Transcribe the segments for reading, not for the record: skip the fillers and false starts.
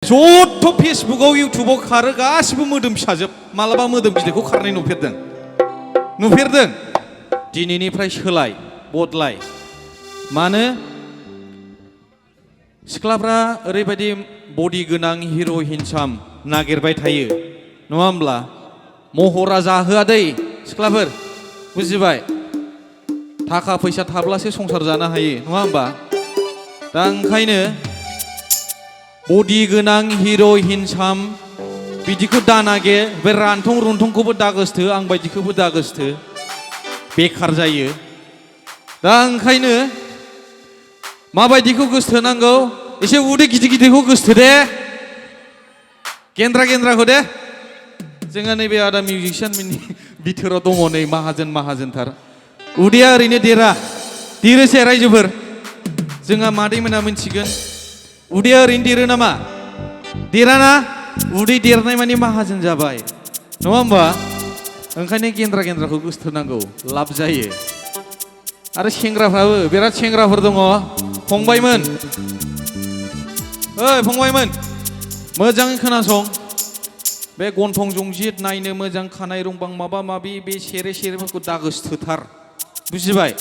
जथ' फेसबुकआव इउटुबाव खारो गासिबो मोदोम फिसाजोब मालाबा मोदोम गिदिरखौ खारनाय नुफेरदों दिनैनिफ्राय सोलाय बदलाय मानो सिख्लाफ्रा ओरैबायदि बडि गोनां हिर' हिनसाम नागिरबाय थायो नङा होमब्ला महरा जाहोआ दै सिख्लाफोर बुजिबाय थाखा फैसा थाब्लासो संसार जानो हायो नङा होमबा दा ओंखायनो बडि गोनां हिर' हिनसाम बिदिखौ दानागे बे रानथं रुनथंखौबो दागोसथो आं बायदिखौबो दागोसथो बेखार जायो दा ओंखायनो माबायदिखौ गोसथोनांगौ एसे उदै गिदिर गिदिरखौ गोसथो दे गेन्द्रा गेन्द्राखौ दे जोंहा नैबे आदा मिउजिशियाननि बिथोराव दङ नै माहाजोनथार उदैया ओरैनो देरोसे रायजोफोर जोंहा मादैमोना मिन्थिगोन उदैया ओरैनो देरो नामा देराना उदै देरनाय माने माहाजोन जाबाय नङा होमबा ओंखायनो गेन्द्रा गेन्द्राखौ गोसथोनांगौ लाब जायो आरो सेंग्राफ्राबो बिराद सेंग्राफोर दङ फंबायमोन ओइ फंबायमोन मोजाङै खोनासं बे गन्थं जंजित नायनो मोजां खानाय रंबां माबा माबि बे सेरेफोरखौ दागोसथोथार बुजिबाय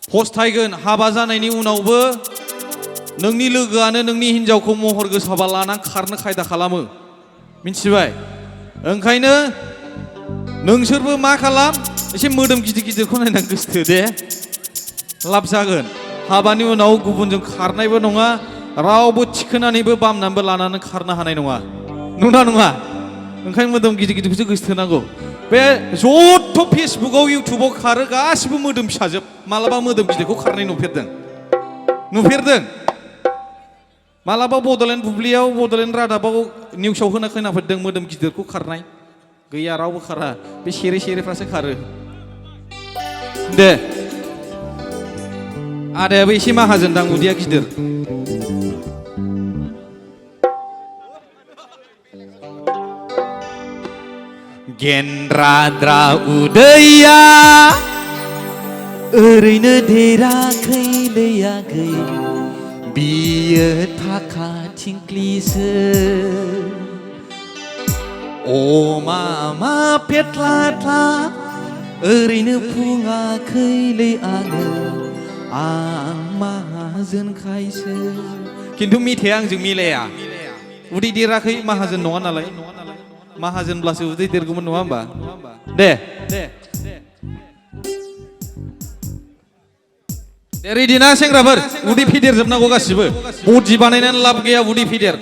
फस्थायगोन हाबा जानायनि उनावबो नोंनि लोगोआनो नोंनि हिनजावखौ महर गोसाबा लानानै खारनो खायदा खालामो मिथिबाय ओंखायनो नोंसोरबो मा खालाम एसे मोदोम गिदिर गिदिरखौ नायनानै गोसथो दे लाब जागोन हाबानि उनाव गुबुनजों खारनायबो नङा रावबो थिखोनानैबो बामनानैबो लानानै खारनो हानाय नङा नङा ओंखायनो मोदोम गिदिर गिदिरखौसो गोसथोनांगौ बे जथ' फेसबुकआव इउटुबाव खारो गासिबो मोदोम फिसाजोब मालाबा मोदोम गिदिरखौ खारनाय नुफेरदों मालाबा बड'लेण्ड बुब्लियाव बड'लेण्ड रादाबाव निउसाव खोनाफेरदों मोदोम गिदिरखौ खारनाय गैया रावबो खारा बे सेरेफ्रासो खारो दे आदायाबो एसे माहाजोनदां उदैया गिदिर गेन्द्राद्रा उदैया ओरैनो देराखै लैयाखै बियो थाखा थिंख्लिसो मामा फेथ्ला ओरैनो बुङाखैलै आं माहाजोनखायसो खिन्थु मेथाइया आंजों मिलाया उदै देराखै माहाजोन नङा नालाय माहाजोनब्लासो उदै देरगौमोन नङा होमबा दे रेडि ना सेंग्राफोर उदै फेदेर जोबनांगौ गासिबो बडि बानायनानै लाब गैया उदै फेदेर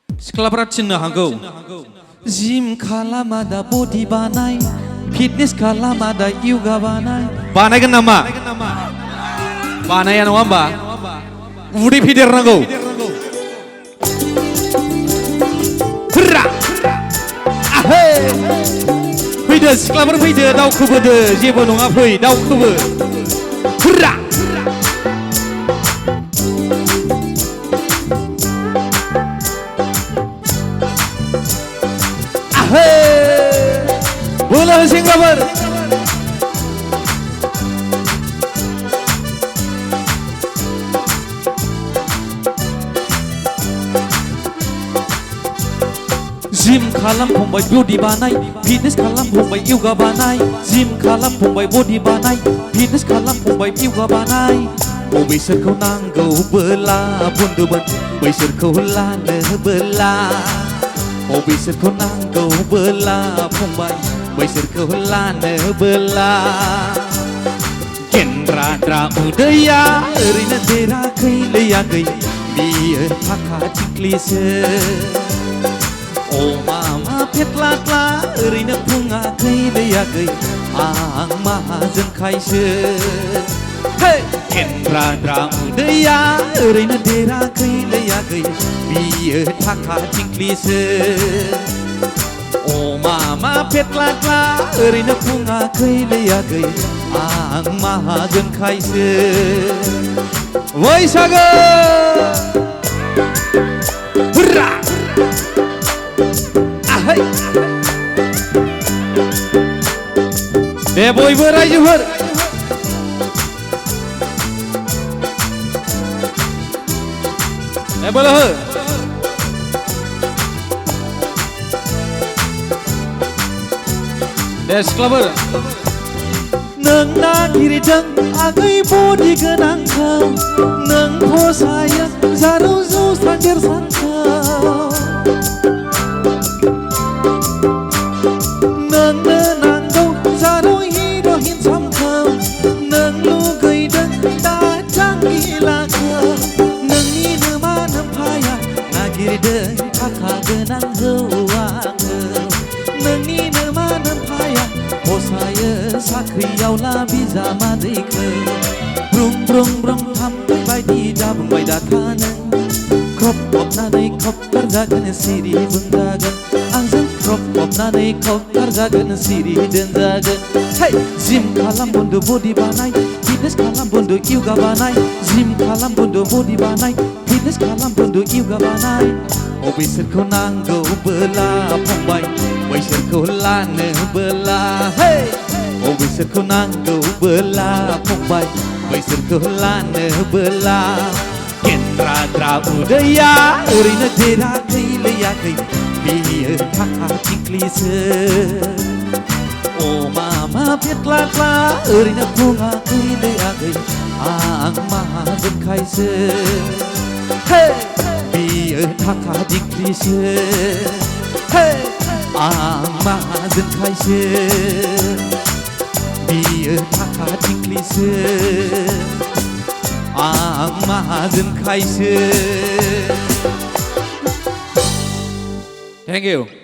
सिख्लाफ्रा थिननो हागौ जिम खालामा दा बडि बानाय फिटनेस खालामा दा योगा बानायगोन नामा बानाया नङा होमबा उदै फेदेरनांगौ फैदो सिख्लाफोर फैदो दावखोबोदो जेबो नङा फै दावखोबो हुर्रा बोलो सेंग्राफोर जिम खालाम फंबाय बडि बानाय फिटनेस खालाम फंबाय योगा बानाय जिम खालाम फंबाय बडि बानाय फिटनेस खालाम फंबाय योगा बानाय बैसोरखौ नांगौबोला बुंदोंमोन बैसोरखौ लानोबोला बैसोरखौ नांगौबोला फंबाय बैसोरखौ लानोबोला गेन्द्राद्रा उदैया ओरैनो देराखै लैयाखै बियो थाखा थिंख्लिसो मामा फेथ्ला ओरैनो बुङाखै लैयाखै आं माहाजोनखायसो गेन्द्राद्रा उदैया ओरैनो देराखै लैयाखै बियो थाखा थिंख्लिसो मामा फेथ्ला ओरैनो बुङाखै लैयाखै आं माहाजोनखायसो बैसागो हुर्रा दे बयबो रायजोफोर 해볼라 데스클럽을 नों नागिरदों आगै बडि गोनांखौ नों फसायो जारौ जौस्रां देरसांखौ नोंनो नांगौ जारौ हिर' हिनजावखौ नों लुगैदों दा जांगिलाखौ नोंनिनो मानो फाया नागिरदों थाखा गोनां हौवाखौ नोंनिनो मानो फाया फसायो साख्रियावला बिजामादैखौ ब्रुं ब्रुं ब्रुं थाम्फै बायदि दाबुंबाय दाथा नों ख्रबनानै खबकार जागोन सिरि बुंजागोन आंजों ख्रबनानै खबकार जागोन सिरि दोनजागोन हे जिम खालाम बन्धु बडि बानाय फिटनेस खालाम बन्धु योगा बानाय जिम खालाम बन्धु बडि बानाय फिटनेस खालाम बन्धु योगा बानाय अबेसोरखौ नांगौबोला फंबाय बैसोरखौ लानोबोला हे अबेसोरखौ नांगौबोला फंबाय बैसोरखौ लानोबोला गेन्द्राद्रा उदैया ओरैनो देराखै लैयाखै बेयो थाखा थिख्लिसो अमामा फेत्लाख्ला ओरैनो बुङाखै लैयाखै आं माहाजोनखायसो हे बेयो थाखा थिख्लिसो हे आं माहाजोनखायसो बेयो थाखा थिख्लिसो आं माहाजोनखायसो Thank you.